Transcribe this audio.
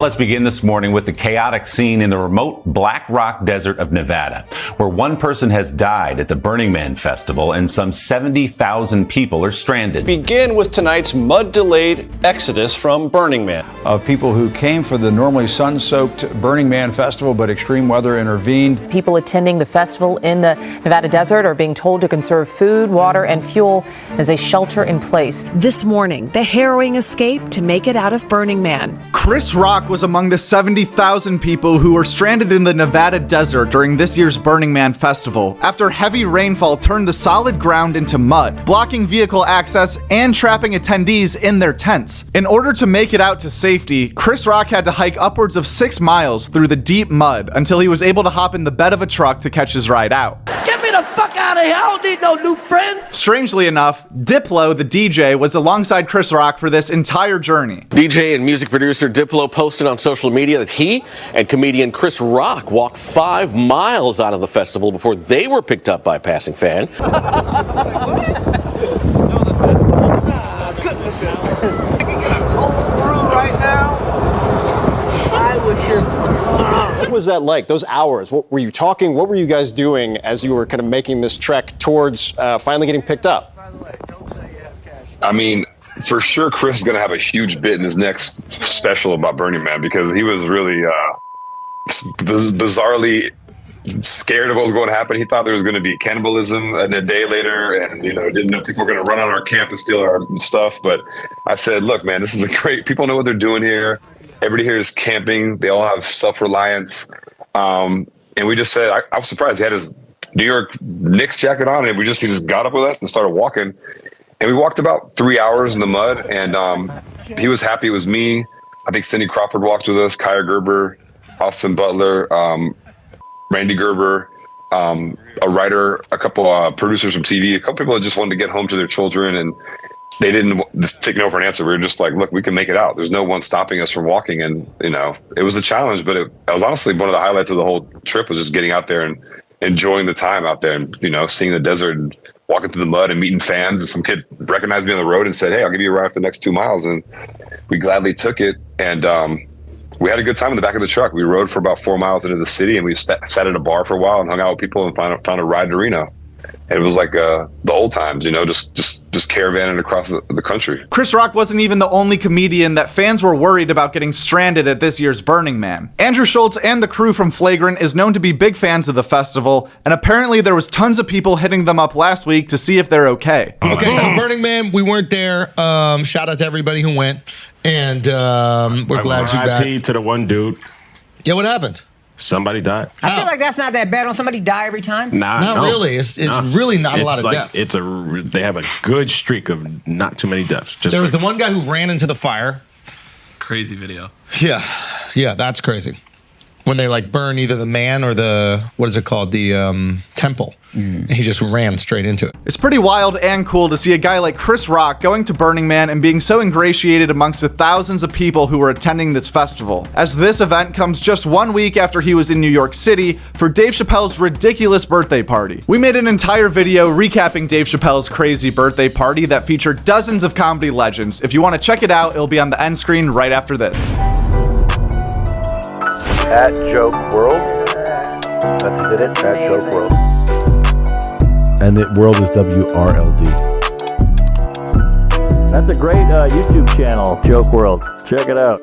Let's begin this morning with the chaotic scene in the remote Black Rock Desert of Nevada, where one person has died at the Burning Man festival and some 70,000 people are stranded. Begin with tonight's mud-delayed exodus from Burning Man. Of people who came for the normally sun-soaked Burning Man festival, but extreme weather intervened. People attending the festival in the Nevada desert are being told to conserve food, water, and fuel as they shelter in place. This morning, the harrowing escape to make it out of Burning Man. Chris Rock was among the 70,000 people who were stranded in the Nevada desert during this year's Burning Man festival after heavy rainfall turned the solid ground into mud, blocking vehicle access and trapping attendees in their tents. In order to make it out to safety, Chris Rock had to hike upwards of 6 miles through the deep mud until he was able to hop in the bed of a truck to catch his ride out. Get me the fuck out of here! I don't need no new friends! Strangely enough, Diplo, the DJ, was alongside Chris Rock for this entire journey. DJ and music producer Diplo posted on social media that he and comedian Chris Rock walked 5 miles out of the festival before they were picked up by a passing fan. I can get a cold brew right now. I would just... What was that like, those hours? What were you talking? What were you guys doing as you were kind of making this trek towards finally getting picked up? By the way, don't say you have cash. I mean, for sure, Chris is going to have a huge bit in his next special about Burning Man because he was really bizarrely scared of what was going to happen. He thought there was going to be cannibalism a day later and, didn't know people were going to run on our camp and steal our stuff. But I said, look, man, this is a great, people know what they're doing here. Everybody here is camping. They all have self-reliance. And we just said, I was surprised. He had his New York Knicks jacket on and he just got up with us and started walking. And we walked about 3 hours in the mud, and he was happy it was me. I think Cindy Crawford walked with us, Kaya Gerber, Austin Butler, Randy Gerber, a writer, a couple producers from TV, a couple people that just wanted to get home to their children, and they didn't just take no for an answer. We were just like, look, we can make it out. There's no one stopping us from walking, and it was a challenge, but it was honestly one of the highlights of the whole trip was just getting out there and enjoying the time out there and, seeing the desert and walking through the mud and meeting fans. And some kid recognized me on the road and said, hey, I'll give you a ride for the next 2 miles. And we gladly took it. And we had a good time in the back of the truck. We rode for about 4 miles into the city and we sat at a bar for a while and hung out with people and found a ride to Reno. And it was like the old times, just caravanning across the country. Chris Rock wasn't even the only comedian that fans were worried about getting stranded at this year's Burning Man. Andrew Schultz and the crew from Flagrant is known to be big fans of the festival, and apparently there was tons of people hitting them up last week to see if they're okay. Okay, so Burning Man, we weren't there. Shout out to everybody who went, and we're glad you're back. RIP to the one dude. Yeah, what happened? Somebody died. I feel like that's not that bad. Don't somebody die every time? Not really. It's really not a lot of deaths. They have a good streak of not too many deaths. There was the one guy who ran into the fire. Crazy video. Yeah, that's crazy. When they burn either the man or the, what is it called? The temple. He just ran straight into it. It's pretty wild and cool to see a guy like Chris Rock going to Burning Man and being so ingratiated amongst the thousands of people who were attending this festival, as this event comes just 1 week after he was in New York City for Dave Chappelle's ridiculous birthday party. We made an entire video recapping Dave Chappelle's crazy birthday party that featured dozens of comedy legends. If you want to check it out, it'll be on the end screen right after this. At Joke World. That's it, at Joke World. And the world is WRLD. That's a great YouTube channel, Joke World. Check it out.